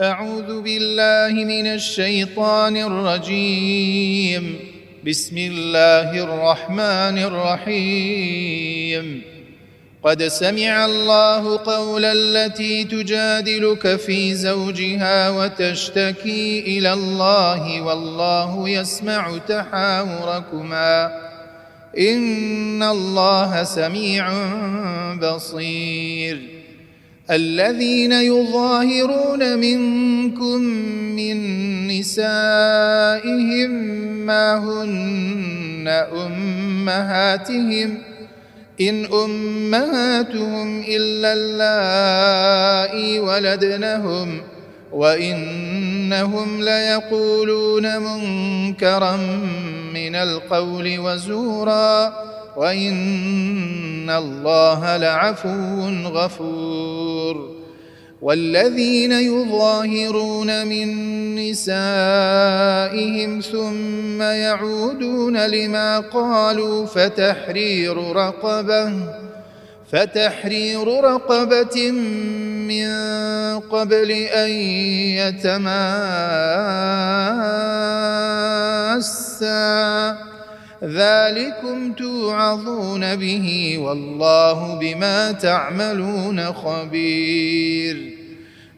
أعوذ بالله من الشيطان الرجيم. بسم الله الرحمن الرحيم. قد سمع الله قول التي تجادلك في زوجها وتشتكي إلى الله والله يسمع تحاوركما إن الله سميع بصير. الذين يظاهرون منكم من نسائهم ما هن أمهاتهم إن أمهاتهم إلا اللائي ولدنهم وإنهم ليقولون منكرا من القول وزورا وإن الله لعفو غفور. والذين يظاهرون من نسائهم ثم يعودون لما قالوا فتحرير رقبة من قبل أن يتماسا ذلكم توعظون به والله بما تعملون خبير.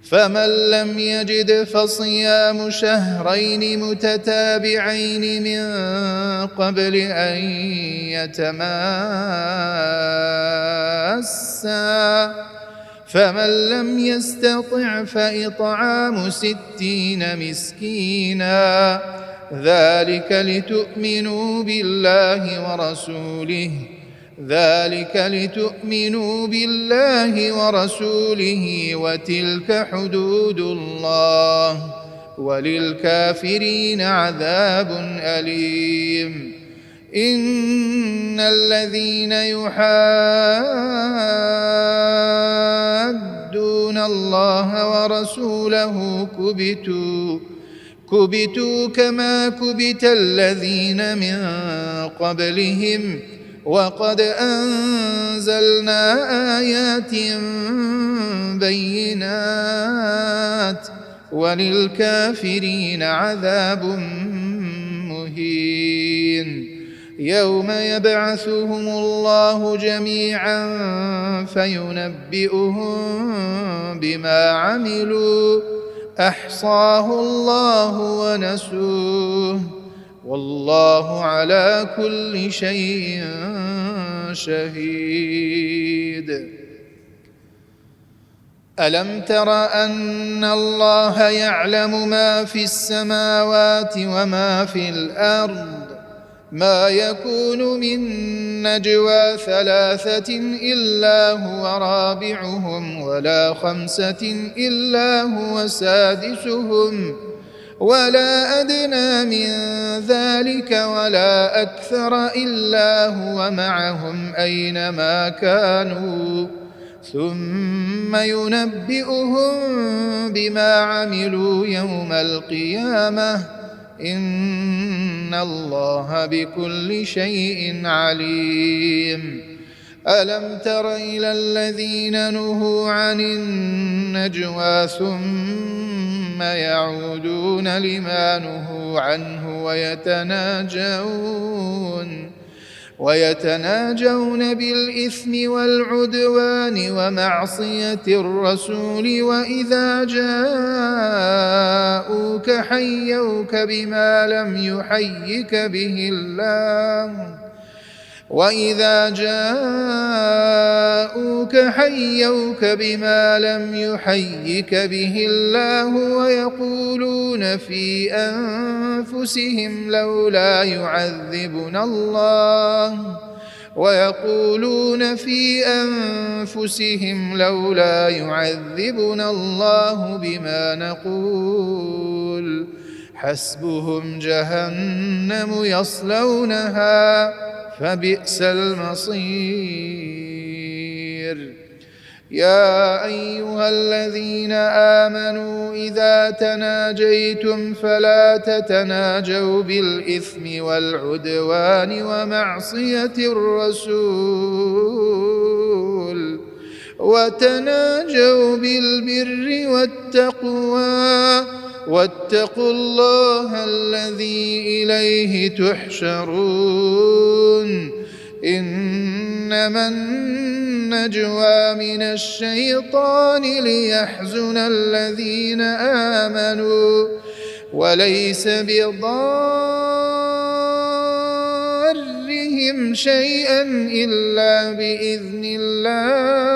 فمن لم يجد فصيام شهرين متتابعين من قبل أن يتماسا فمن لم يستطع فإطعام 60 مسكينا ذلك لتؤمنوا بالله ورسوله وتلك حدود الله وللكافرين عذاب أليم. إن الذين يحادون الله ورسوله كبتوا كما كبت الذين من قبلهم وقد أنزلنا آيات بينات وللكافرين عذاب مهين. يوم يبعثهم الله جميعا فينبئهم بما عملوا أحصاه الله ونسوه والله على كل شيء شهيد. ألم تر أن الله يعلم ما في السماوات وما في الأرض ما يكون من نجوى 3 إلا هو رابعهم ولا 5 إلا هو سادسهم ولا أدنى من ذلك ولا أكثر إلا هو معهم أينما كانوا ثم ينبئهم بما عملوا يوم القيامة إن الله بكل شيء عليم. ألم تر إلى الذين نهوا عن النجوى ثم يعودون لما نهوا عنه ويتناجون بالإثم والعدوان ومعصية الرسول وإذا جاءوك حيوك بما لم يحيك به الله ويقولون في أنفسهم لولا يعذبنا الله بما نقول حسبهم جهنم يصلونها فبئس المصير. يا أيها الذين آمنوا إذا تناجيتم فلا تتناجوا بالإثم والعدوان ومعصية الرسول وتناجوا بالبر والتقوى واتقوا الله الذي إليه تحشرون إنما النجوى من الشيطان ليحزن الذين آمنوا وليس بضارهم شيئا إلا بإذن الله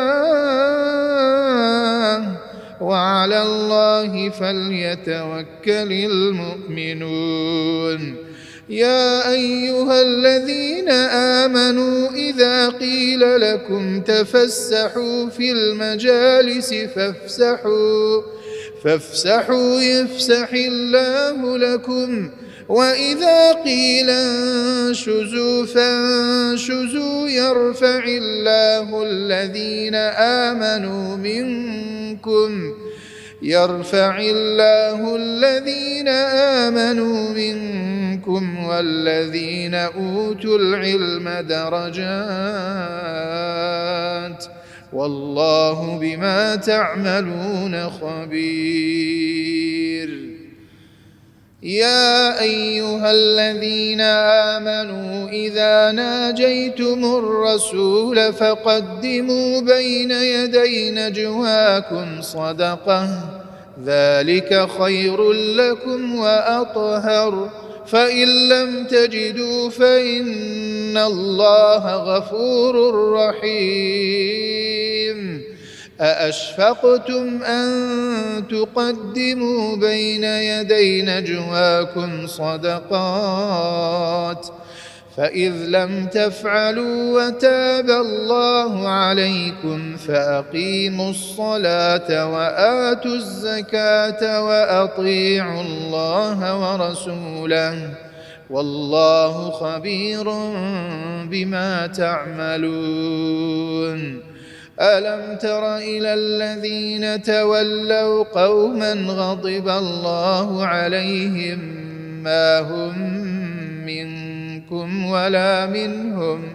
وعلى الله فليتوكل المؤمنون يا أيها الذين آمنوا إذا قيل لكم تفسحوا في المجالس فافسحوا يفسح الله لكم وإذا قيل انشزوا فانشزوا يرفع الله الذين آمنوا منكم والذين أوتوا العلم درجات والله بما تعملون خبير يا أيها الذين آمنوا إذا ناجيتم الرسول فقدموا بين يدي نجواكم صدقة ذلك خير لكم وأطهر فإن لم تجدوا فإن الله غفور رحيم أأشفقتم أن تقدموا بين يدي نجواكم صدقات فإذ لم تفعلوا وتاب الله عليكم فأقيموا الصلاة وآتوا الزكاة وأطيعوا الله ورسوله والله خبير بما تعملون ألم تر إلى الذين تولوا قوما غضب الله عليهم ما هم منكم ولا منهم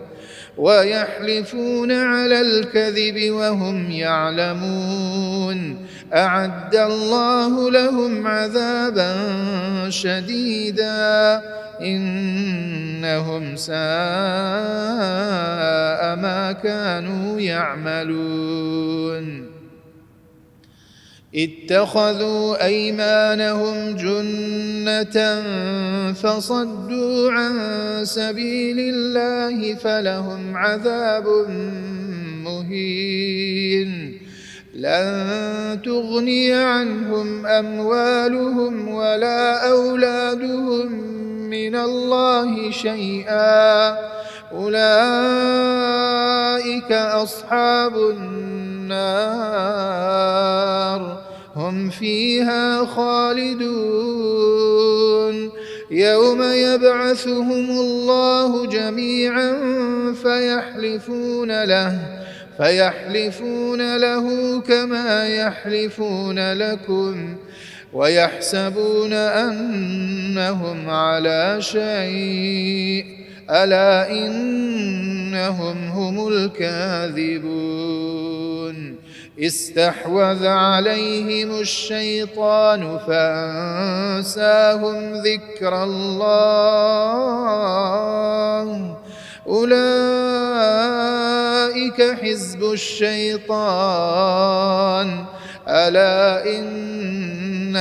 ويحلفون على الكذب وهم يعلمون أعد الله لهم عذابا شديدا إنهم ساء ما كانوا يعملون اتخذوا أيمانهم جنة فصدوا عن سبيل الله فلهم عذاب مهين لن تغني عنهم أموالهم ولا أولادهم من الله شيئا أولئك أصحاب النار هم فيها خالدون يوم يبعثهم الله جميعا فيحلفون له كما يحلفون لكم ويحسبون أنهم على شيء ألا إنهم هم الكاذبون استحوذ عليهم الشيطان فأنساهم ذكر الله أولئك حزب الشيطان ألا إن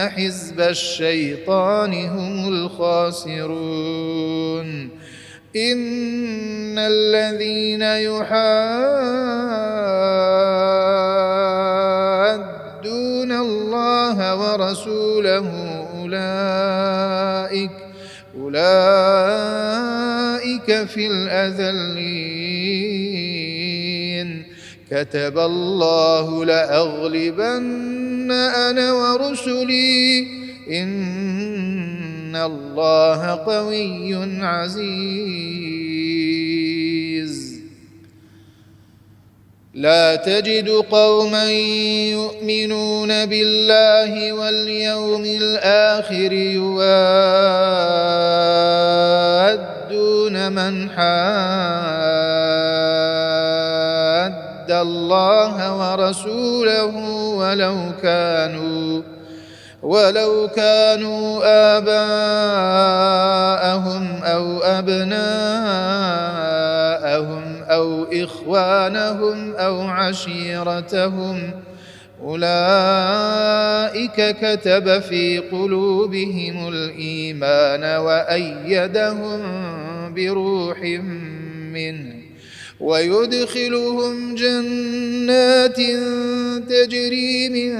حزب الشيطان هم الخاسرون إن الذين يحادون الله ورسوله أولئك في الأذلين كتب الله لأغلبن أنا ورسلي إن الله قوي عزيز لا تجد قوما يؤمنون بالله واليوم الآخر يوادون من حاد حاد الله ورسوله ولو كانوا آباءهم أو أبناءهم أو إخوانهم أو عشيرتهم أولئك كتب في قلوبهم الإيمان وأيدهم بروح منه ويدخلهم جنات تجري من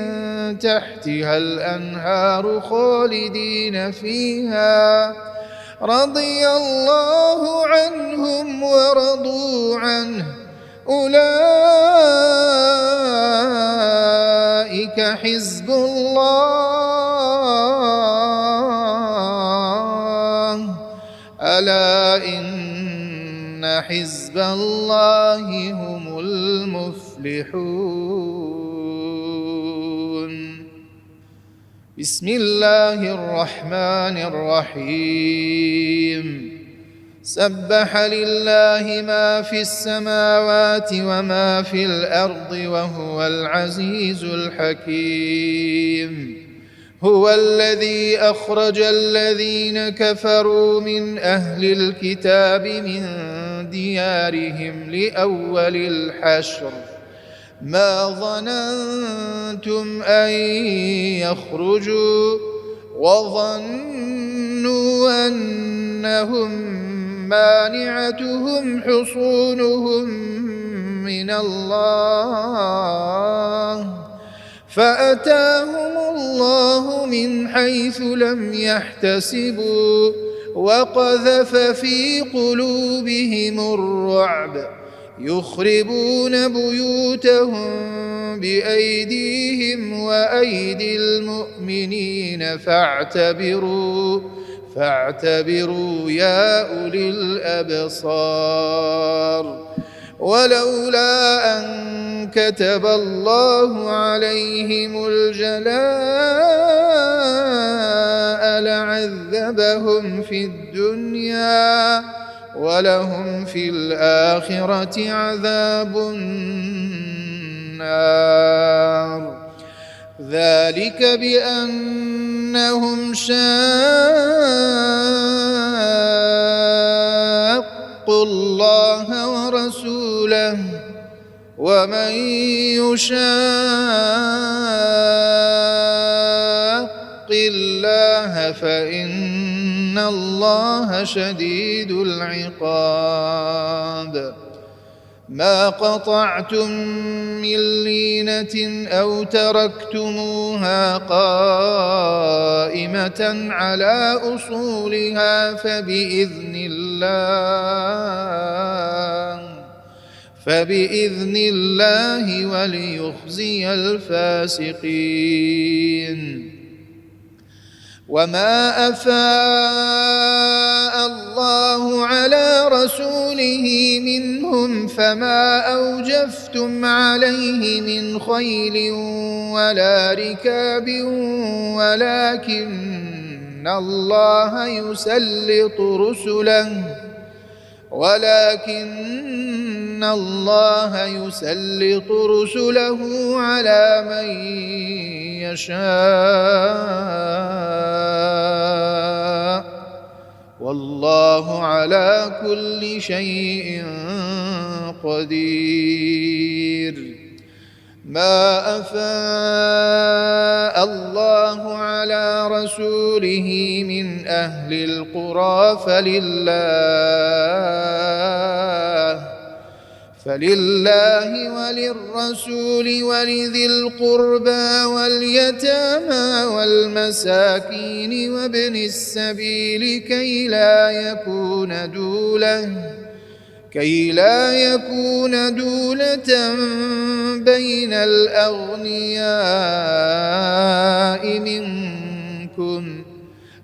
تحتها الأنهار خالدين فيها رضي الله عنهم ورضوا عنه أولئك حزب الله ألا إن حزب الله هم المفلحون بسم الله الرحمن الرحيم سبح لله ما في السماوات وما في الأرض وهو العزيز الحكيم هو الذي أخرج الذين كفروا من أهل الكتاب من ديارهم لأول الحشر ما ظننتم أن يخرجوا وظنوا أنهم مانعتهم حصونهم من الله فأتاهم الله من حيث لم يحتسبوا وقذف في قلوبهم الرعب يخربون بيوتهم بأيديهم وأيدي المؤمنين فاعتبروا يا أولي الأبصار ولولا أن كتب الله عليهم الجلاء لعذبهم في الدنيا ولهم في الآخرة عذاب النار ذلك بأنهم شاقوا الله ورسوله ومن يشاق الله فإن الله شديد العقاب ما قطعتم من لينة أو تركتموها قائمة على أصولها فبإذن الله وليخزي الفاسقين وما أفاء الله على رسوله منهم فما أوجفتم عليه من خيل ولا ركاب ولكن الله يسلط رسله على من يشاء والله على كل شيء قدير ما أفاء الله على رسوله من أهل القرى فلله وللرسول ولذي القربى واليتامى والمساكين وابن السبيل كي لا يكون دولة بين الأغنياء منكم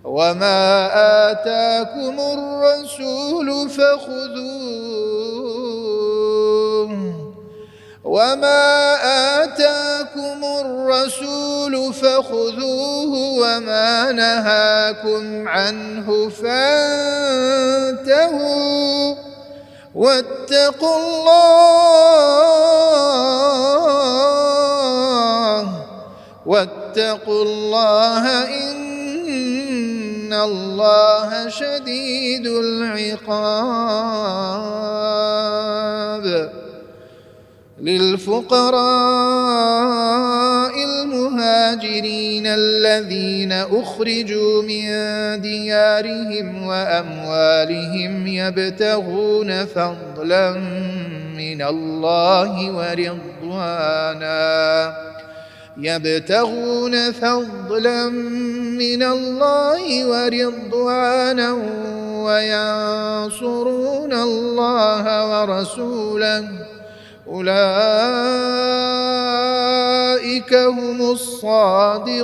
وما آتاكم الرسول فخذوه وما نهاكم عنه فانتهوا واتقوا الله واتقوا الله إن الله شديد العقاب. للفقراء المهاجرين الذين أخرجوا من ديارهم وأموالهم يبتغون فضلا من الله ورضوانا وينصرون الله ورسوله أولئك هم الصادقون.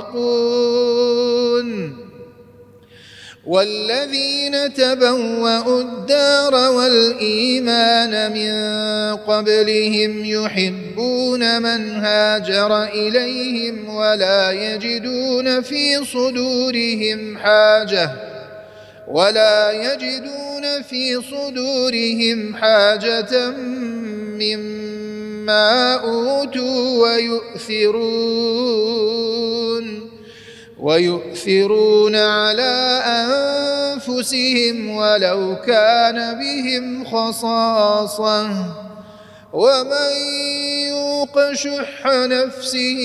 والذين تبوأوا الدار والإيمان من قبلهم يحبون من هاجر إليهم ولا يجدون في صدورهم حاجة مما أوتوا ويؤثرون على أنفسهم ولو كان بهم خصاصة ومن يوق شح نفسه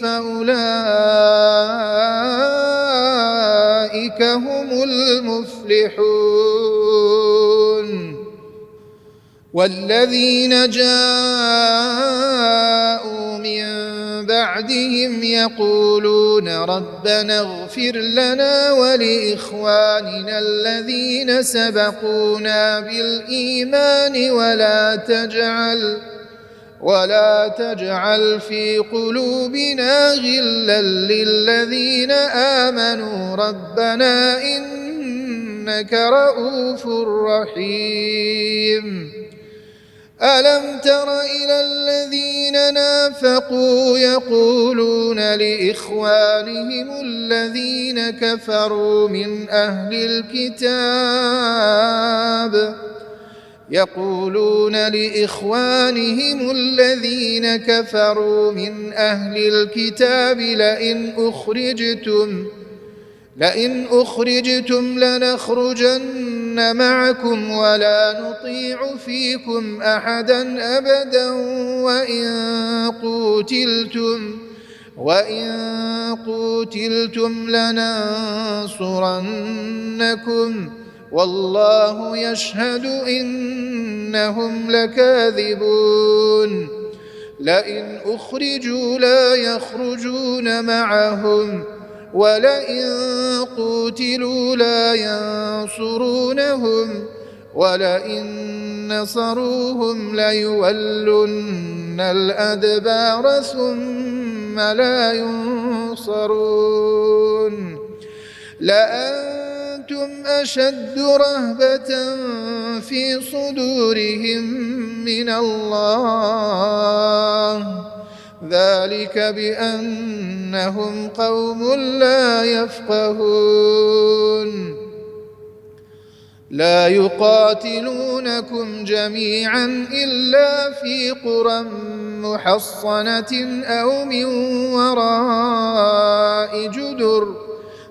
فأولئك هم المفلحون. والذين جاءوا من بعدهم يقولون ربنا اغفر لنا ولإخواننا الذين سبقونا بالإيمان ولا تجعل في قلوبنا غلا للذين آمنوا ربنا إنك رؤوف رحيم. ألم تر إلى الذين نافقوا يقولون لإخوانهم الذين كفروا من أهل الكتاب لئن أخرجتم لنخرجن معكم ولا نطيع فيكم أحدا أبدا وإن قوتلتم لننصرنكم والله يشهد إنهم لكاذبون. لئن أخرجوا لا يخرجون معهم ولئن قوتلوا لا ينصرونهم ولئن نصروهم ليولن الأدبار ثم لا ينصرون. لأنتم أشد رهبة في صدورهم من الله ذلك بأنهم قوم لا يفقهون. لا يقاتلونكم جميعا إلا في قرى محصنة أو من وراء جدر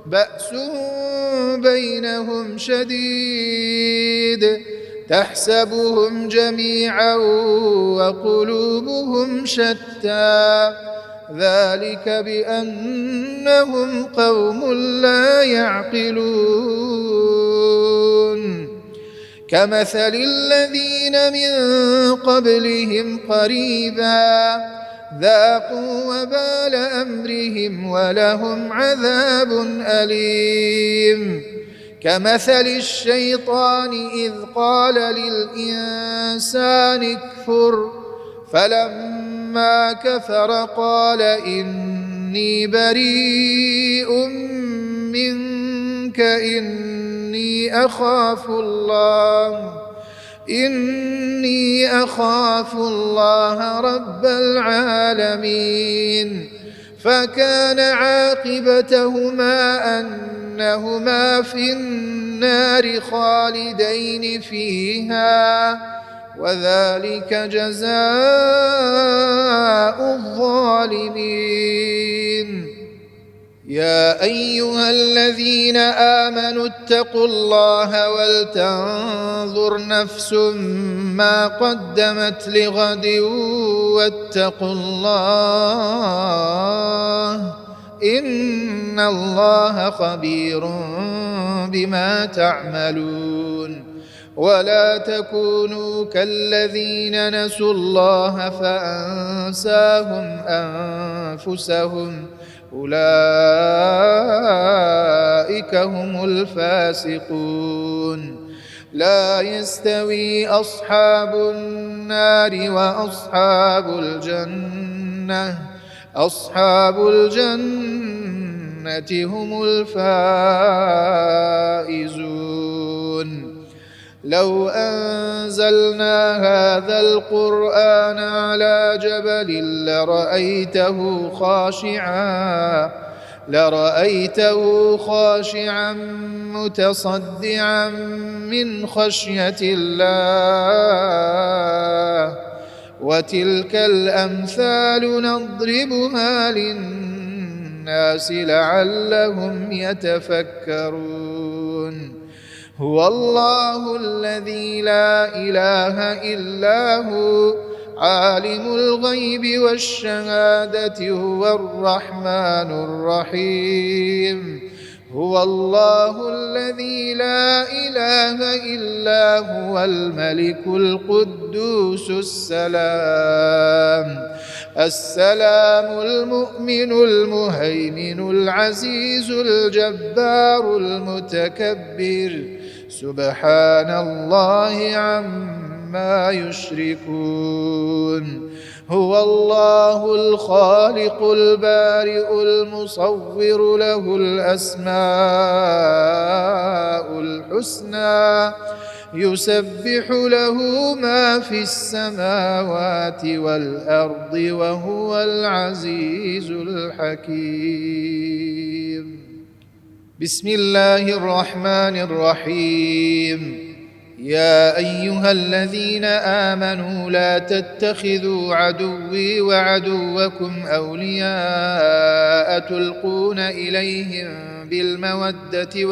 بأسهم بينهم شديد تحسبهم جميعا وقلوبهم شتى ذلك بأنهم قوم لا يعقلون. كمثل الذين من قبلهم قريبا ذاقوا وبال أمرهم ولهم عذاب أليم. كمثل الشيطان إذ قال للإنسان اكفر فلما كفر قال إني بريء منك إني أخاف الله رب العالمين. فكان عاقبتهما أنهما في النار خالدين فيها وذلك جزاء الظالمين. يا أيها الذين آمنوا اتقوا الله ولتنظر نفس ما قدمت لغد واتقوا الله إن الله خبير بما تعملون ولا تكونوا كالذين نسوا الله فأنساهم أنفسهم أولئك هم الفاسقون لا يستوي أصحاب النار وأصحاب الجنة أصحاب الجنة هم الفائزون لو أنزلنا هذا القرآن على جبل لرأيته خاشعا متصدعا من خشية الله وتلك الأمثال نضربها للناس لعلهم يتفكرون هو الله الذي لا إله إلا هو عالم الغيب والشهادة هو الرحمن الرحيم هو الله الذي لا إله إلا هو الملك القدوس السلام المؤمن المهيمن العزيز الجبار المتكبر سبحان الله عما يشركون هو الله الخالق البارئ المصور له الأسماء الحسنى يسبح له ما في السماوات والأرض وهو العزيز الحكيم بسم الله الرحمن الرحيم يا أيها الذين آمنوا لا تتخذوا عدوي وعدوكم أولياء تلقون إليهم بالمودة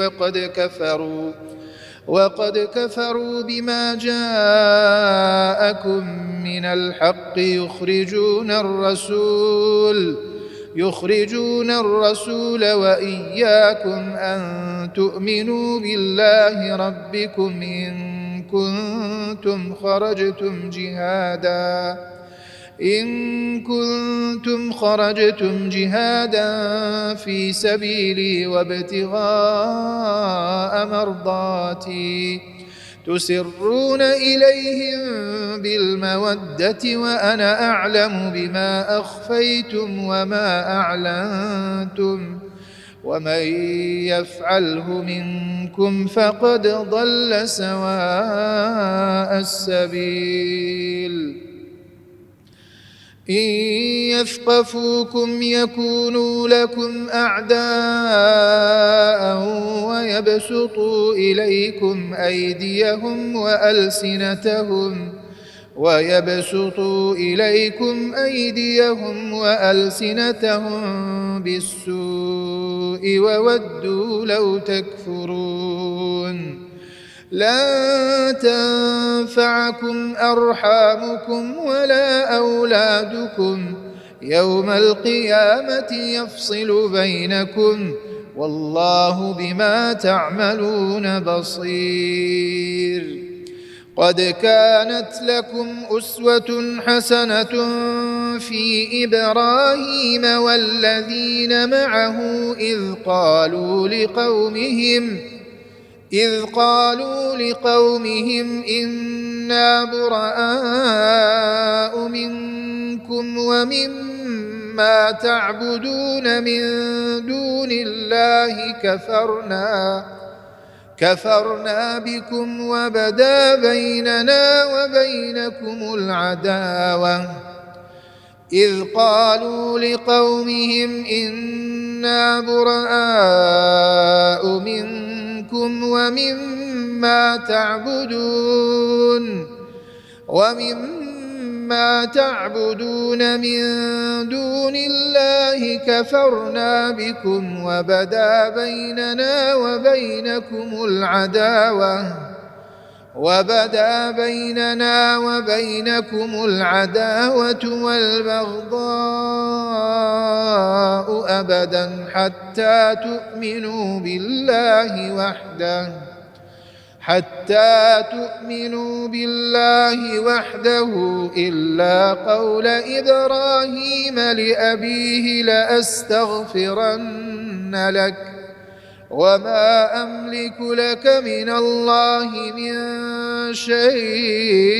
وقد كفروا بما جاءكم من الحق يخرجون الرسول وإياكم أن تؤمنوا بالله ربكم إن كنتم خرجتم جهادا في سبيلي وابتغاء مرضاتي تسرون إليهم بالمودة وأنا أعلم بما أخفيتم وما أعلنتم ومن يفعله منكم فقد ضل سواء السبيل إن يثقفوكم يكونوا لكم أعداء ويبسطوا إليكم أيديهم وألسنتهم بالسوء وودوا لو تكفرون لن تنفعكم أرحامكم ولا أولادكم يوم القيامة يفصل بينكم والله بما تعملون بصير قد كانت لكم أسوة حسنة في إبراهيم والذين معه إذ قالوا لقومهم إنا براء منكم ومما تعبدون من دون الله كفرنا بكم وبدا بيننا وبينكم العداوة إذ قالوا لقومهم إنا براء منكم ومما ما تعبدون من دون الله كفرنا بكم وبدا بيننا وبينكم العداوة والبغضاء أبدا حتى تؤمنوا بالله وحده إلا قول إبراهيم لأبيه لأستغفرن لك وما أملك لك من الله من شيء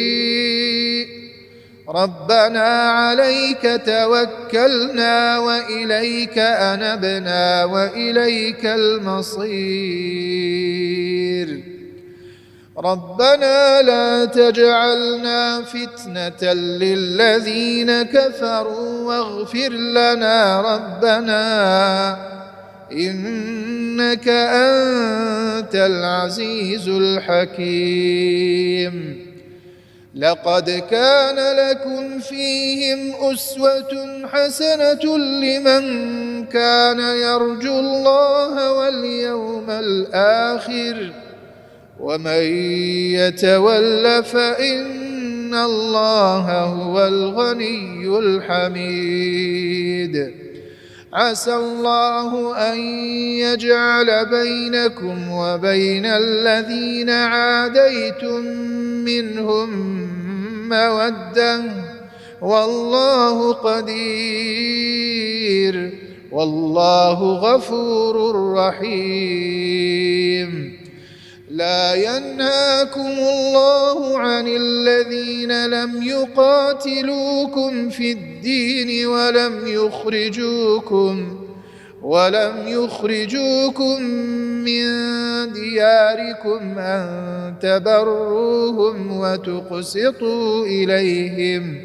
ربنا عليك توكلنا وإليك أنبنا وإليك المصير ربنا لا تجعلنا فتنة للذين كفروا واغفر لنا ربنا إنك أنت العزيز الحكيم لقد كان لكم فيهم أسوة حسنة لمن كان يرجو الله واليوم الآخر ومن يتول فإن الله هو الغني الحميد عسى الله أن يجعل بينكم وبين الذين عاديتم منهم مودة والله قدير والله غفور رحيم لا ينهاكم الله عن الذين لم يقاتلوكم في الدين ولم يخرجوكم من دياركم أن تبروهم وتقسطوا إليهم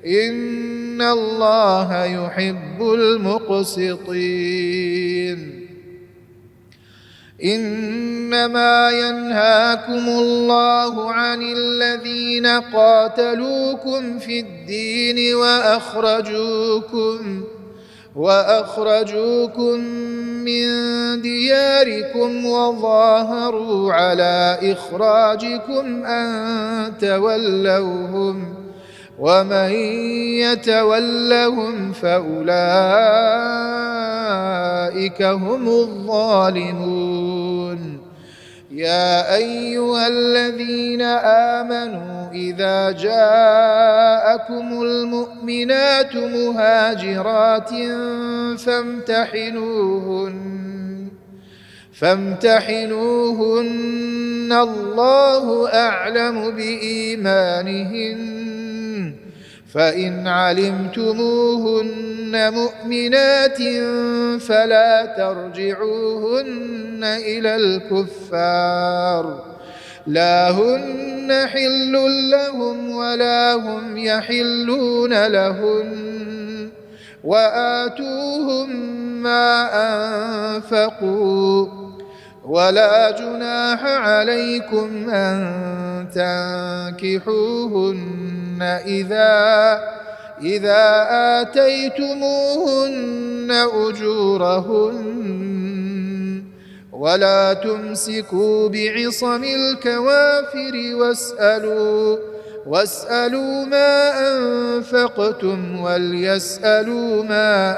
إن الله يحب المقسطين إنما ينهاكم الله عن الذين قاتلوكم في الدين وأخرجوكم من دياركم وظاهروا على إخراجكم أن تولوهم ومن يتولهم فأولئك هم الظالمون يا أيها الذين آمنوا إذا جاءكم المؤمنات مهاجرات فامتحنوهن الله أعلم بإيمانهن فإن علمتموهن مؤمنات فلا ترجعوهن إلى الكفار لا هن حل لهم ولا هم يحلون لهن وآتوهم ما أنفقوا ولا جناح عليكم أن تنكحوهن إذا آتيتموهن أجورهن ولا تمسكوا بعصم الكوافر واسألوا ما أنفقتم وليسألوا ما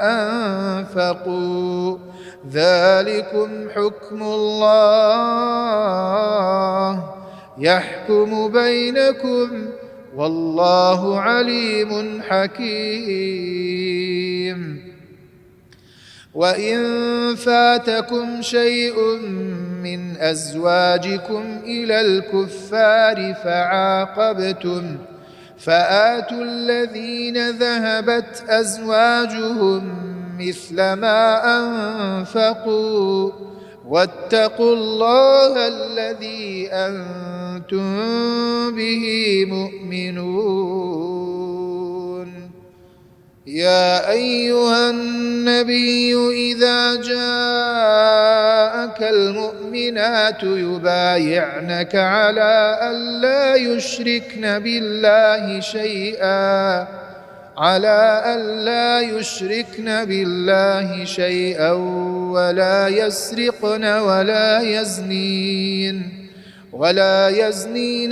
أنفقوا ذلكم حكم الله يحكم بينكم والله عليم حكيم وإن فاتكم شيء من أزواجكم إلى الكفار فعاقبتم فآتوا الذين ذهبت أزواجهم مثل ما أنفقوا واتقوا الله الذي أنتم به مؤمنون يا أيها النبي إذا جاءك جاءك المؤمنات يبايعنك على ألا يشركن بالله شيئا ولا يسرقن ولا يزنين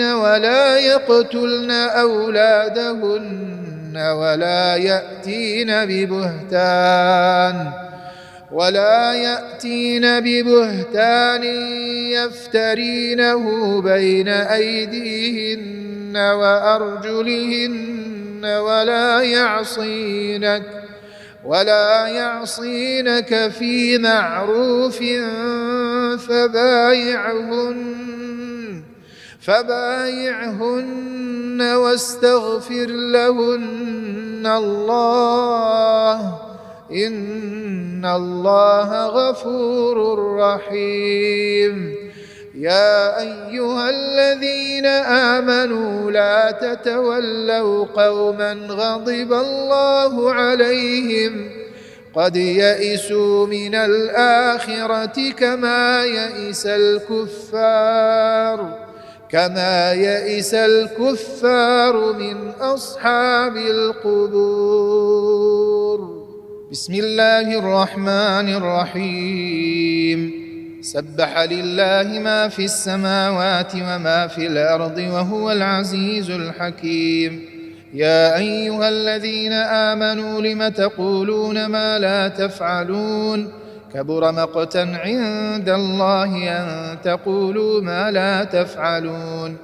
ولا يقتلن أولادهن ولا يأتين ببهتان يفترينه بين أيديهن وأرجلهن ولا يعصينك في معروف فبايعهن واستغفر لهن الله إن الله غفور رحيم. يا أيها الذين آمنوا لا تتولوا قوما غضب الله عليهم قد يئسوا من الآخرة كما يئس الكفار من أصحاب القبور. بسم الله الرحمن الرحيم. سبح لله ما في السماوات وما في الأرض وهو العزيز الحكيم. يا أيها الذين آمنوا لم تقولون ما لا تفعلون كبر مقتا عند الله أن تقولوا ما لا تفعلون.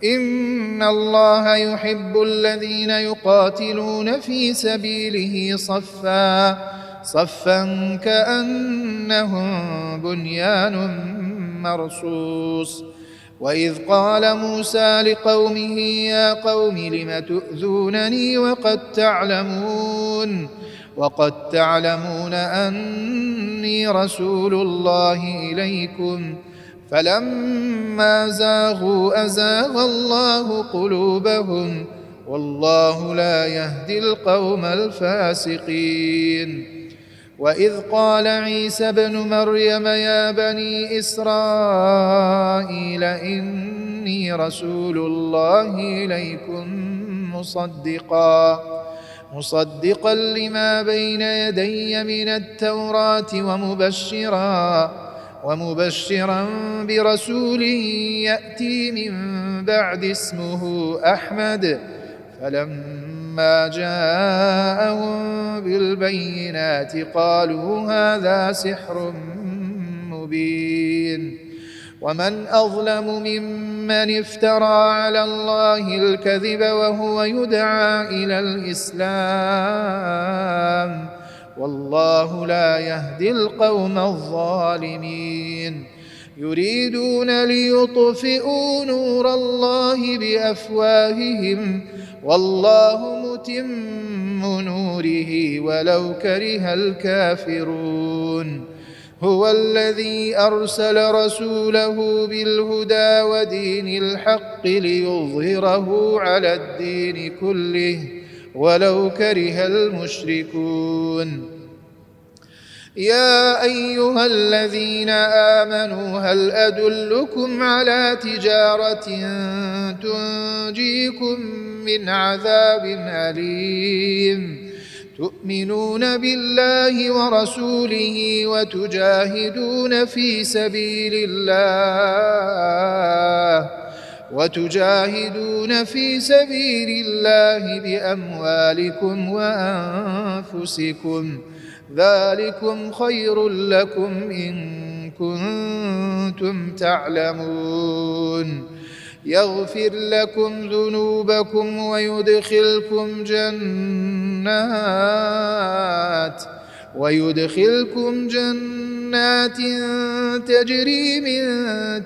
إن الله يحب الذين يقاتلون في سبيله صفا كأنهم بنيان مرصوص. وإذ قال موسى لقومه يا قوم لم تؤذونني وقد تعلمون أني رسول الله إليكم فلما زاغوا أزاغ الله قلوبهم والله لا يهدي القوم الفاسقين. وإذ قال عيسى ابن مريم يا بني إسرائيل إني رسول الله إليكم مصدقا لما بين يدي من التوراة ومبشرا برسول يأتي من بعد اسمه أحمد. فلما جاءهم بالبينات قالوا هذا سحر مبين. ومن أظلم ممن افترى على الله الكذب وهو يدعى إلى الإسلام والله لا يهدي القوم الظالمين. يريدون ليطفئوا نور الله بأفواههم والله متم نوره ولو كره الكافرون. هو الذي أرسل رسوله بالهدى ودين الحق ليظهره على الدين كله ولو كره المشركون. يا أيها الذين آمنوا هل أدلكم على تجارة تنجيكم من عذاب أليم تؤمنون بالله ورسوله وتجاهدون في سبيل الله بأموالكم وأنفسكم ذلكم خير لكم إن كنتم تعلمون. يغفر لكم ذنوبكم ويدخلكم جنات تجري من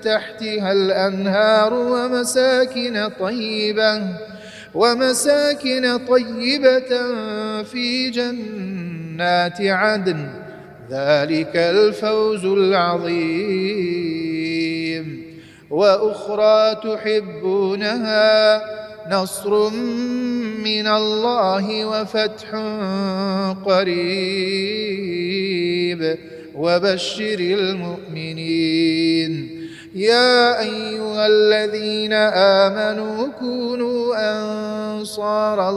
تحتها الأنهار ومساكن طيبة في جنات عدن ذلك الفوز العظيم. وأخرى تحبونها نصر من الله وفتح قريب وبشر المؤمنين. يا أيها الذين آمنوا كونوا أنصار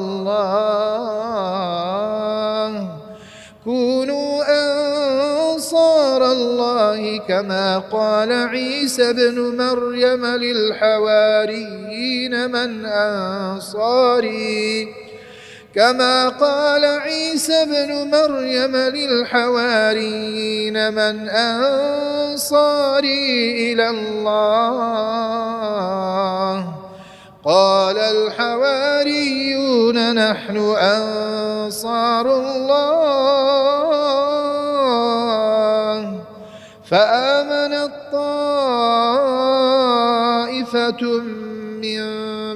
الله كما قال عيسى ابن مريم للحواريين من أنصاري إلى الله قال الحواريون نحن أنصار الله. فآمنت طائفة من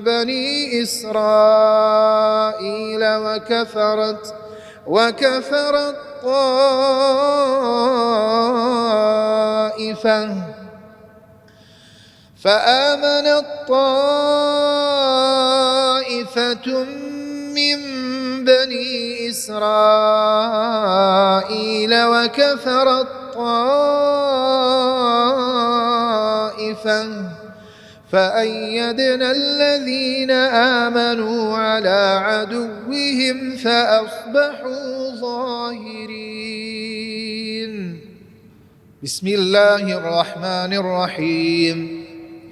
بني إسرائيل وكفرت طائفة من بني إسرائيل وكفرت طائفة فأيدنا الذين آمنوا على عدوهم فأصبحوا ظاهرين. بسم الله الرحمن الرحيم.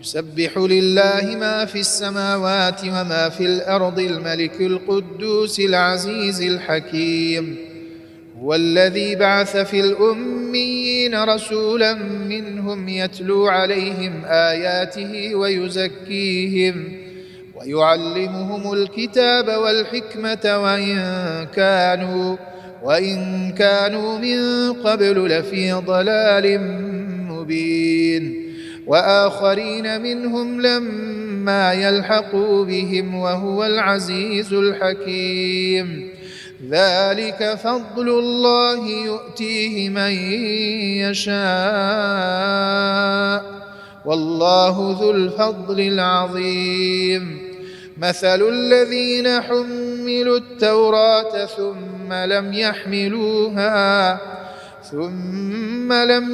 يسبح لله ما في السماوات وما في الأرض الملك القدوس العزيز الحكيم. هو الذي بعث في الأميين رسولا منهم يتلو عليهم آياته ويزكيهم ويعلمهم الكتاب والحكمة وإن كانوا من قبل لفي ضلال مبين. وآخرين منهم لما يلحقوا بهم وهو العزيز الحكيم. ذلك فضل الله يؤتيه من يشاء والله ذو الفضل العظيم. مثل الذين حملوا التوراة ثم لم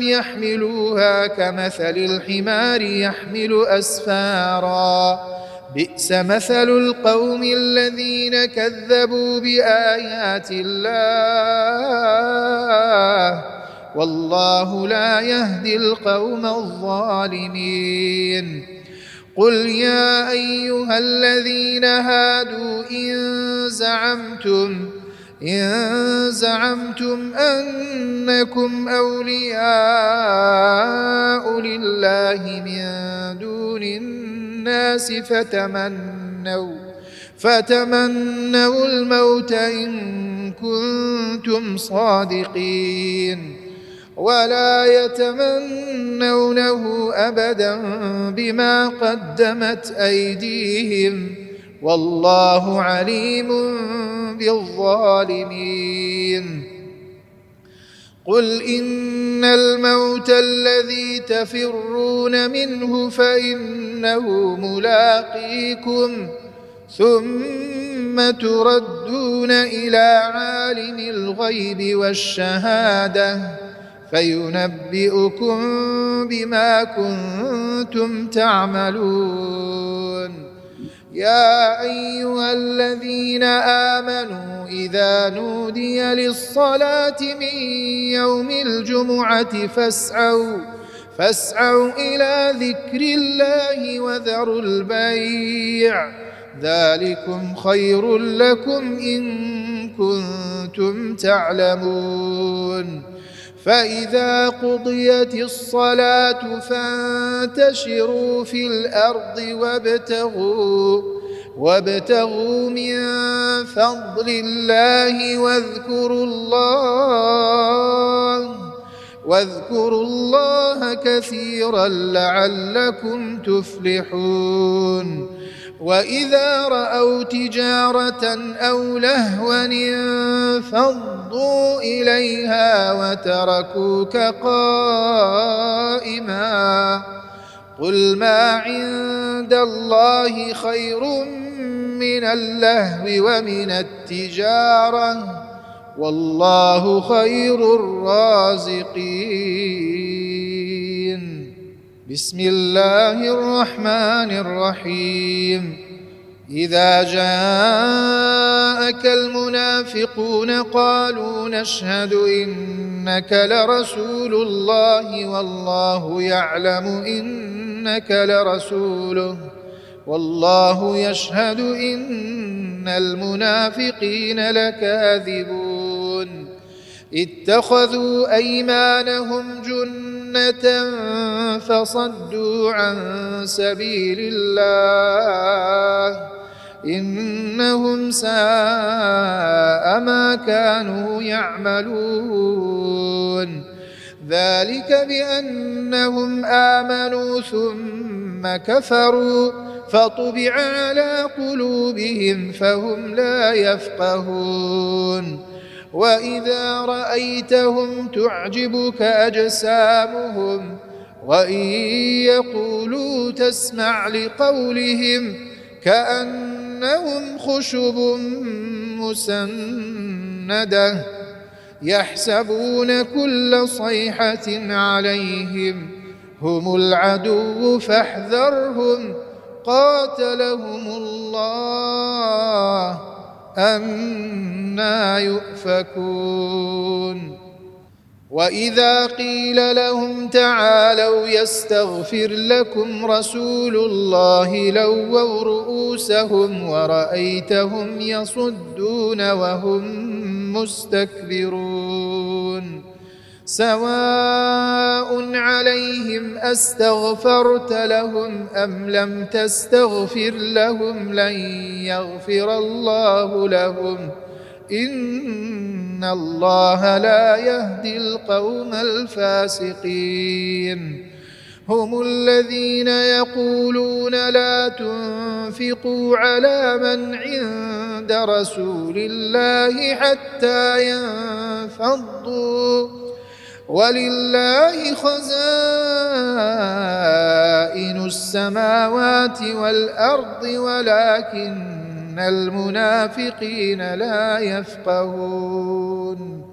يحملوها كمثل الحمار يحمل أسفارا بئس مثل القوم الذين كذبوا بآيات الله والله لا يهدي القوم الظالمين. قل يا أيها الذين هادوا إن زعمتم أنكم أولياء لله من دون الناس فتمنوا الموت إن كنتم صادقين ولا يتمنونه أبدا بما قدمت أيديهم والله عليم بالظالمين. قل إن الموت الذي تفرون منه فإنه ملاقيكم ثم تردون إلى عالم الغيب والشهادة فينبئكم بما كنتم تعملون. يا أيها الذين آمنوا إذا نودي للصلاة من يوم الجمعة فاسعوا إلى ذكر الله وذروا البيع ذلكم خير لكم إن كنتم تعلمون. فإذا قضيت الصلاة فانتشروا في الأرض وابتغوا من فضل الله واذكروا الله كثيرا لعلكم تفلحون. وإذا رأوا تجارة أو لهوا انفضوا إليها وتركوك قائما قل ما عند الله خير من اللهو ومن التجارة والله خير الرازقين. بسم الله الرحمن الرحيم. إذا جاءك المنافقون قالوا نشهد إنك لرسول الله والله يعلم إنك لرسوله والله يشهد إن المنافقين لكاذبون. اتخذوا أيمانهم جنة فصدوا عن سبيل الله إنهم ساء ما كانوا يعملون. ذلك بأنهم آمنوا ثم كفروا فطبع على قلوبهم فهم لا يفقهون. وإذا رأيتهم تعجبك أجسامهم وإن يقولوا تسمع لقولهم كأنهم خشب مسندة يحسبون كل صيحة عليهم هم العدو فاحذرهم قاتلهم الله أنى يؤفكون. وإذا قيل لهم تعالوا يستغفر لكم رسول الله لووا رؤوسهم ورأيتهم يصدون وهم مستكبرون. سواء عليهم أستغفرت لهم أم لم تستغفر لهم لن يغفر الله لهم إن الله لا يهدي القوم الفاسقين. هم الذين يقولون لا تنفقوا على من عند رسول الله حتى ينفضوا ولله خزائن السماوات والأرض ولكن المنافقين لا يفقهون.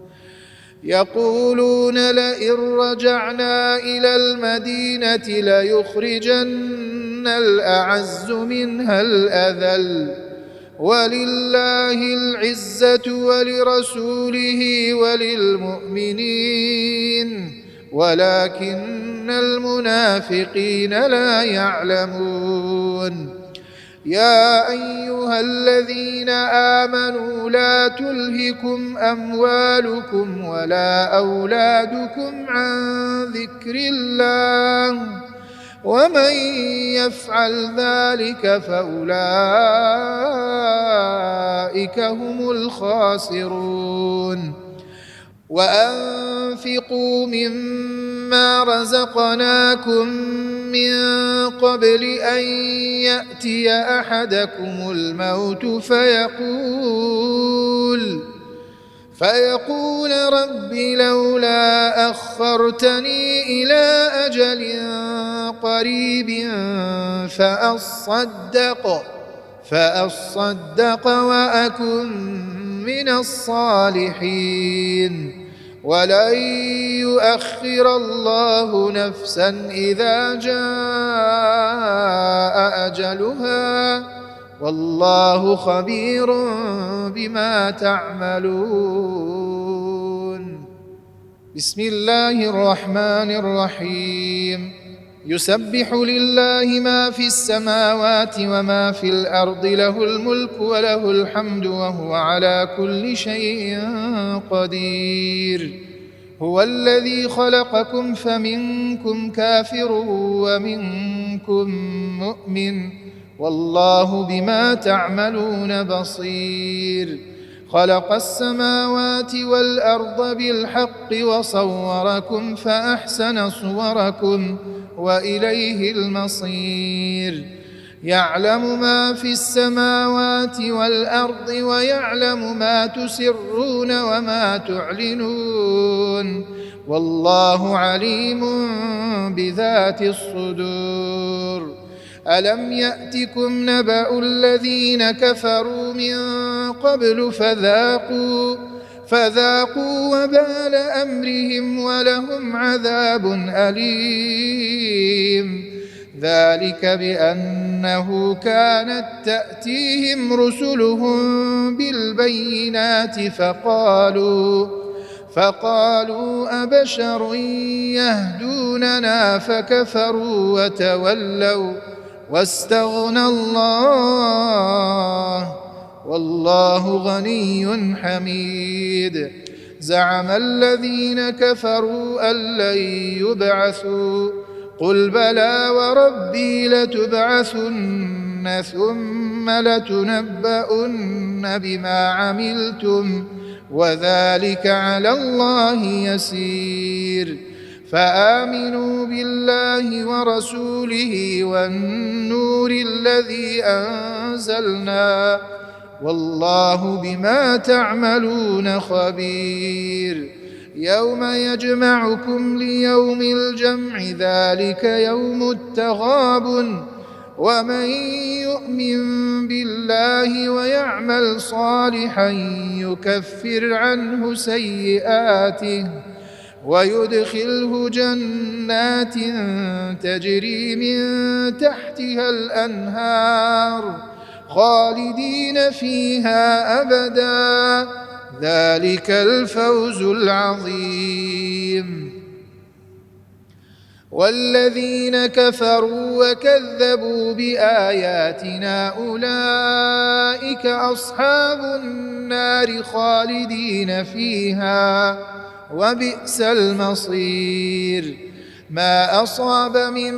يقولون لئن رجعنا إلى المدينة ليخرجن الأعز منها الأذل ولله العزة ولرسوله وللمؤمنين ولكن المنافقين لا يعلمون. يا أيها الذين آمنوا لا تلهكم أموالكم ولا أولادكم عن ذكر الله ومن يفعل ذلك فأولئك هم الخاسرون. وأنفقوا مما رزقناكم من قبل أن يأتي أحدكم الموت فيقول رب لولا أخرتني إلى أجل قريب فأصدق وأكن من الصالحين ولن يؤخر الله نفسا إذا جاء أجلها والله خبير بما تعملون. بسم الله الرحمن الرحيم. يسبح لله ما في السماوات وما في الأرض له الملك وله الحمد وهو على كل شيء قدير. هو الذي خلقكم فمنكم كافر ومنكم مؤمن والله بما تعملون بصير. خلق السماوات والأرض بالحق وصوركم فأحسن صوركم وإليه المصير. يعلم ما في السماوات والأرض ويعلم ما تسرون وما تعلنون والله عليم بذات الصدور. ألم يأتكم نبأ الذين كفروا من قبل فذاقوا وبال أمرهم ولهم عذاب أليم. ذلك بأنه كانت تأتيهم رسلهم بالبينات فقالوا أبشر يهدوننا فكفروا وتولوا واستغنى الله والله غني حميد. زعم الذين كفروا أن لن يبعثوا قل بلى وربي لتبعثن ثم لتنبؤن بما عملتم وذلك على الله يسير. فآمنوا بالله ورسوله والنور الذي أنزلنا والله بما تعملون خبير. يوم يجمعكم ليوم الجمع ذلك يوم التغابن ومن يؤمن بالله ويعمل صالحا يكفر عنه سيئاته ويدخله جنات تجري من تحتها الأنهار خالدين فيها أبدا ذلك الفوز العظيم. والذين كفروا وكذبوا بآياتنا أولئك أصحاب النار خالدين فيها وبئس المصير. ما أصاب من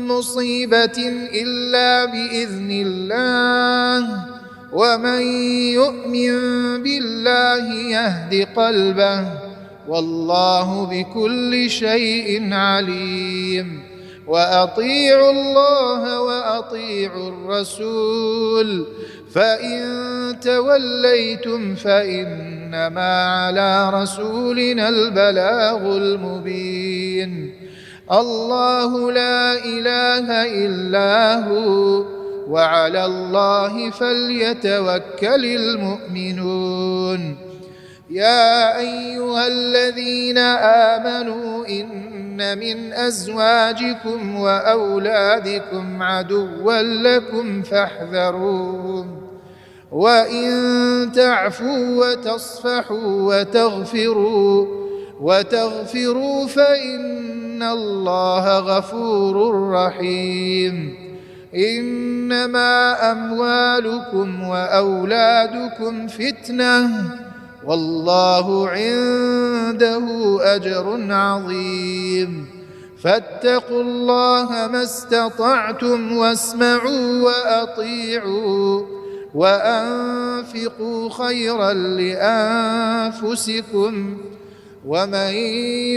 مصيبة إلا بإذن الله ومن يؤمن بالله يهد قلبه والله بكل شيء عليم. وأطيعوا الله وأطيعوا الرسول فإن توليتم فإنما على رسولنا البلاغ المبين. الله لا إله إلا هو وعلى الله فليتوكل المؤمنون. يا أيها الذين آمنوا إن من أزواجكم وأولادكم عدوا لكم فاحذروهم وإن تعفوا وتصفحوا وتغفروا فإن الله غفور رحيم. إنما أموالكم وأولادكم فتنة والله عنده أجر عظيم. فاتقوا الله ما استطعتم واسمعوا وأطيعوا وأنفقوا خيرا لأنفسكم ومن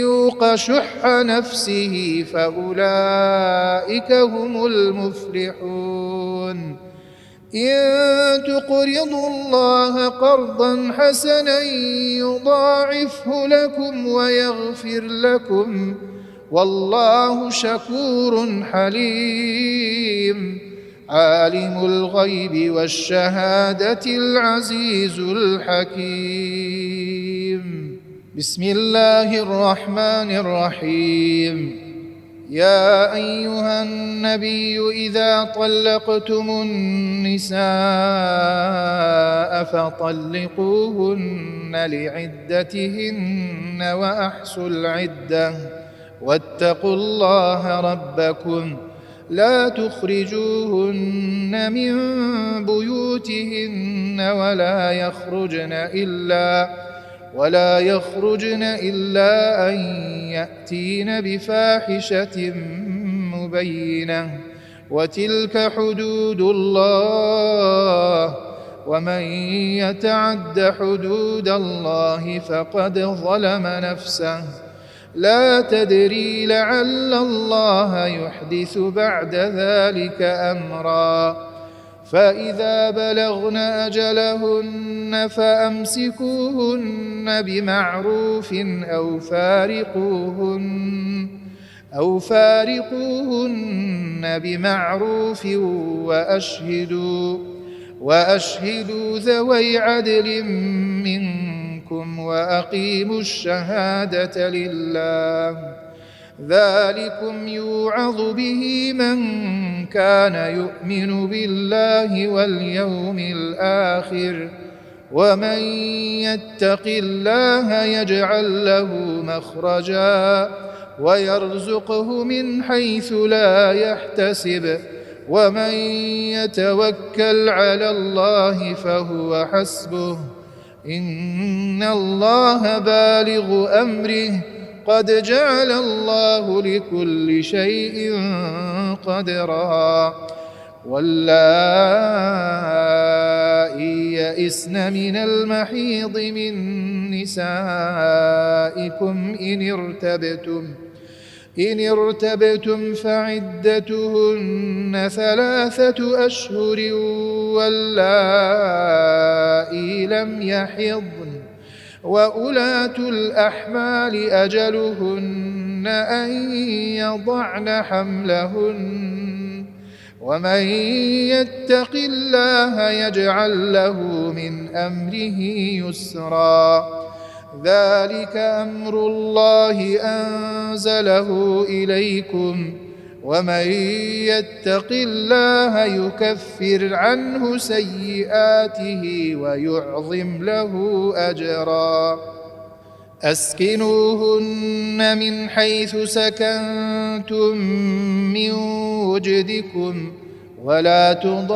يوق شح نفسه فأولئك هم المفلحون. إن تقرضوا الله قرضا حسنا يضاعفه لكم ويغفر لكم والله شكور حليم. عالم الغيب والشهادة العزيز الحكيم. بسم الله الرحمن الرحيم. يا أيها النبي إذا طلقتم النساء فطلقوهن لعدتهن وأحصوا العدة واتقوا الله ربكم لا تخرجوهن من بيوتهن ولا يخرجن إلا أن يأتين بفاحشة مبينة وتلك حدود الله ومن يتعد حدود الله فقد ظلم نفسه لا تدري لعل الله يحدث بعد ذلك أمرا. فإذا بلغن أجلهن فأمسكوهن بمعروف أو فارقوهن بمعروف وأشهدوا ذوي عدل منكم منكم وأقيموا الشهادة لله، ذلكم يوعظ به من كان يؤمن بالله واليوم الآخر، ومن يتق الله يجعل له مخرجا ويرزقه من حيث لا يحتسب، ومن يتوكل على الله فهو حسبه، إن الله بالغ أمره، قد جعل الله لكل شيء قدرا. واللائي يئسن من المحيض من نسائكم إن ارتبتم فعدتهن 3 أشهر، واللائي لم يحضن، وأولاة الأحمال أجلهن أن يضعن حملهن، ومن يتق الله يجعل له من أمره يسرا، ذلك أمر الله أنزله إليكم، ومن يتق الله يكفر عنه سيئاته ويعظم له أجرا. أسكنوهن من حيث سكنتم من وجدكم، ولا تضاروهن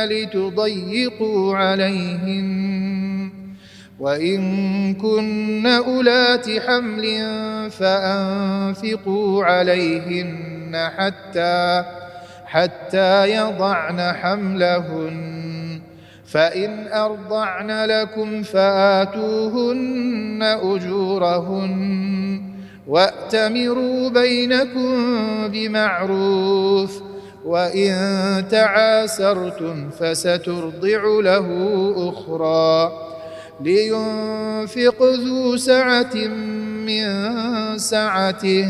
لتضيقوا عليهن، وإن كن أولات حمل فأنفقوا عليهن حتى يضعن حملهن، فإن أرضعن لكم فآتوهن أجورهن، وأتمروا بينكم بمعروف، وإن تعاسرتم فسترضع له أخرى، لينفق ذو سعة من سعته،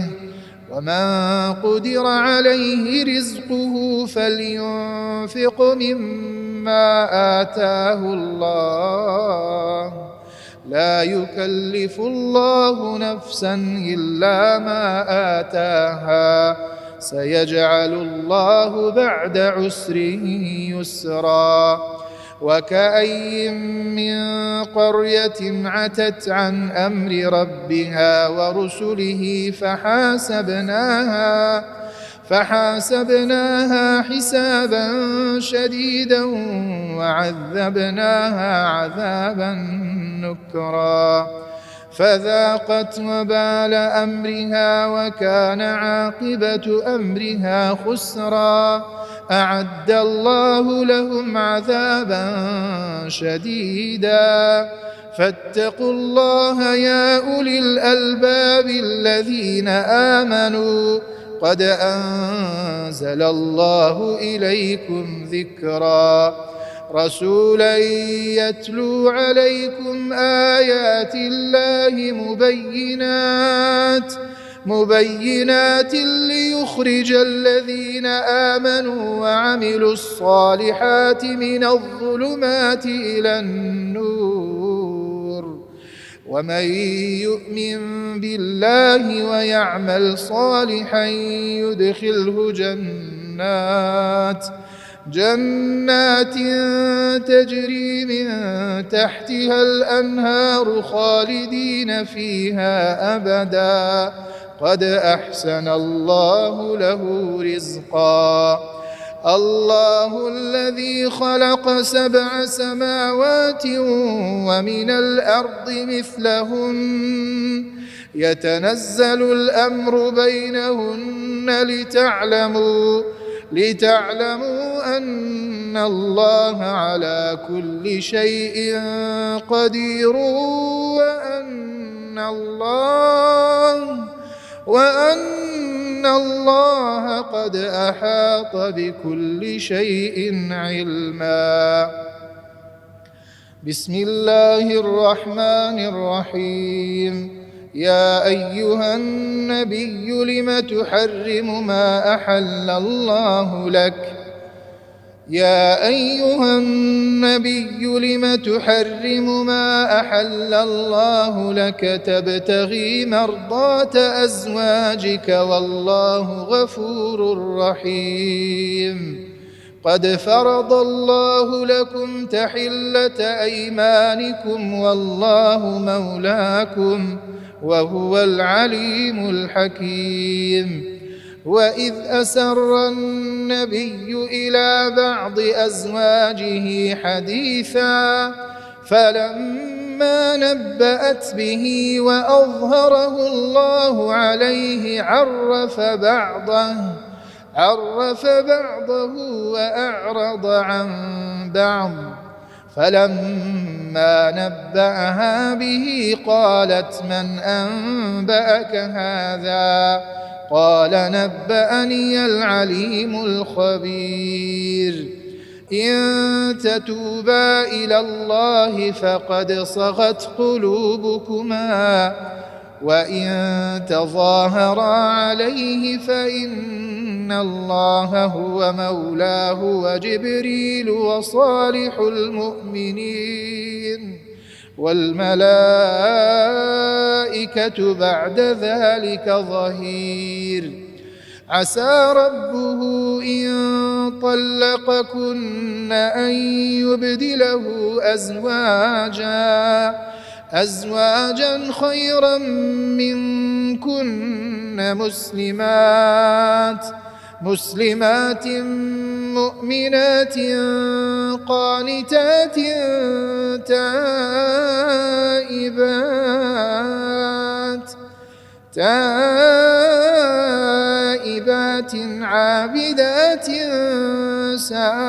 ومن قدر عليه رزقه فلينفق مما آتاه الله، لا يكلف الله نفسا إلا ما آتاها، سيجعل الله بعد عسر يسرا. وكأي من قرية عتت عن أمر ربها ورسله فحاسبناها حسابا شديدا وعذبناها عذابا نكرا، فذاقت وبال أمرها وكان عاقبة أمرها خسرا، أعد الله لهم عذابا شديدا، فاتقوا الله يا أولي الألباب الذين آمنوا، قد أنزل الله إليكم ذكرا، رسولا يتلو عليكم آيات الله مبينات ليخرج الذين آمنوا وعملوا الصالحات من الظلمات إلى النور، ومن يؤمن بالله ويعمل صالحا يدخله جنات تجري من تحتها الأنهار خالدين فيها أبدا، قد أحسن الله له رزقا. الله الذي خلق 7 سماوات ومن الأرض مثلهن، يتنزل الأمر بينهن لتعلموا أن الله على كل شيء قدير، وأن الله قد أحاط بكل شيء علما. بسم الله الرحمن الرحيم. يا أيها النبي لم تحرم ما أحل الله لك يا أيها النبي لم تحرم ما أحل الله لك تبتغي مرضات أزواجك والله غفور رحيم قد فرض الله لكم تحلة أيمانكم والله مولاكم وهو العليم الحكيم وإذ أسر النبي إلى بعض أزواجه حديثا فلما نبأت به وأظهره الله عليه عرف بعضه وأعرض عن بعض فلما نبأها به قالت من أنبأك هذا قال نبأني العليم الخبير إن تتوبا إلى الله فقد صغت قلوبكما وإن تظاهرا عليه فإن الله هو مولاه وجبريل وصالح المؤمنين والملائكة بعد ذلك ظهير عسى ربه إن طلقكن أن يبدله أزواجا خيرا منكن مسلمات مؤمنات قانتات تائبات عابدات سائحات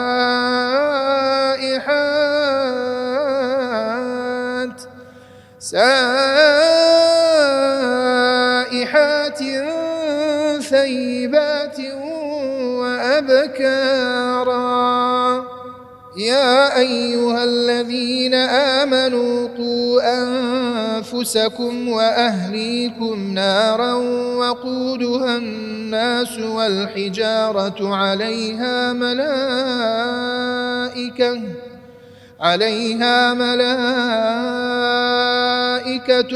ثيبات وأبكارا يا أيها الذين آمنوا قوا أنفسكم وأهليكم نارا وقودها الناس والحجارة عليها ملائكة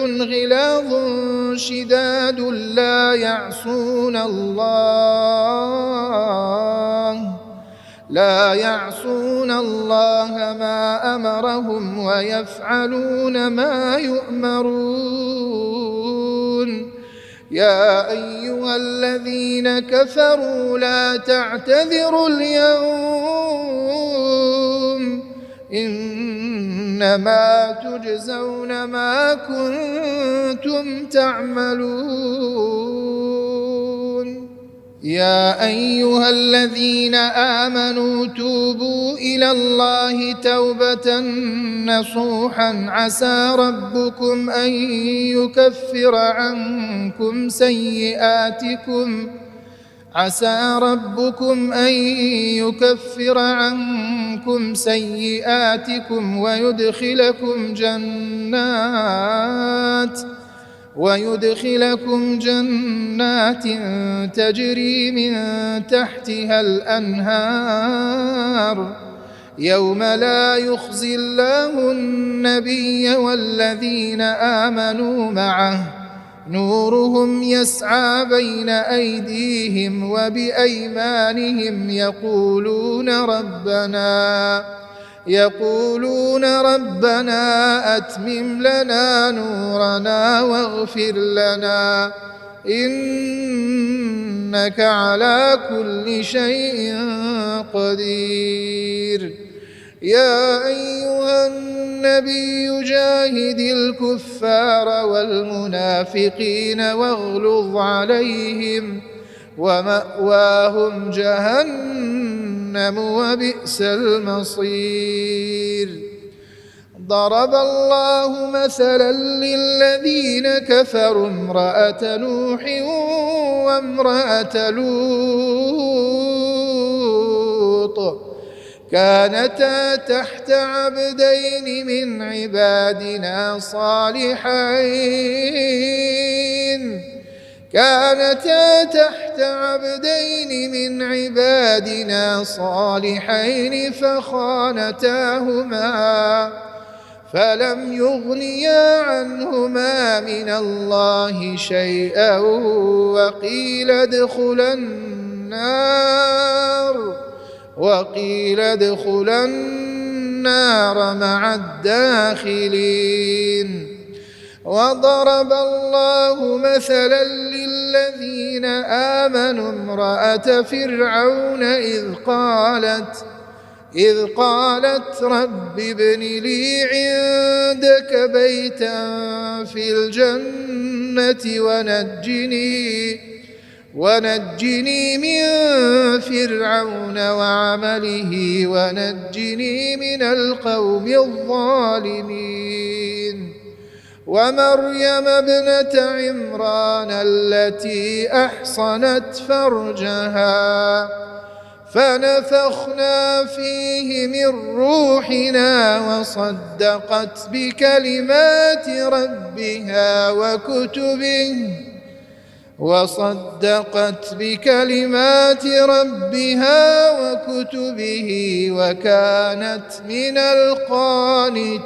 غلاظ شداد لا يعصون الله ما أمرهم ويفعلون ما يؤمرون يا أيها الذين كفروا لا تعتذروا اليوم إنما تجزون ما كنتم تعملون يا أيها الذين آمنوا توبوا إلى الله توبة نصوحا عسى ربكم أن يكفر عنكم سيئاتكم ويدخلكم جنات تجري من تحتها الأنهار يوم لا يخزي الله النبي والذين آمنوا معه نورهم يسعى بين أيديهم وبأيمانهم يقولون ربنا أتمم لنا نورنا واغفر لنا إنك على كل شيء قدير يا أيها النبي جاهد الكفار والمنافقين واغلظ عليهم ومأواهم جهنم وبئس المصير ضرب الله مثلا للذين كفروا امرأة نوح وامرأة لوط كانتا تحت عبدين من عبادنا صالحين كانتا تحت عبدين من عبادنا صالحين فخانتاهما فلم يغنيا عنهما من الله شيئا وقيل ادخلا النار مع الداخلين. وضرب الله مثلا للذين آمنوا امرأة فرعون إذ قالت رب ابن لي عندك بيتا في الجنة ونجني من فرعون وعمله ونجني من القوم الظالمين. ومريم ابنة عمران التي أحصنت فرجها فنفخنا فيه من روحنا وصدقت بكلمات ربها وكتبه وكانت من القانتين.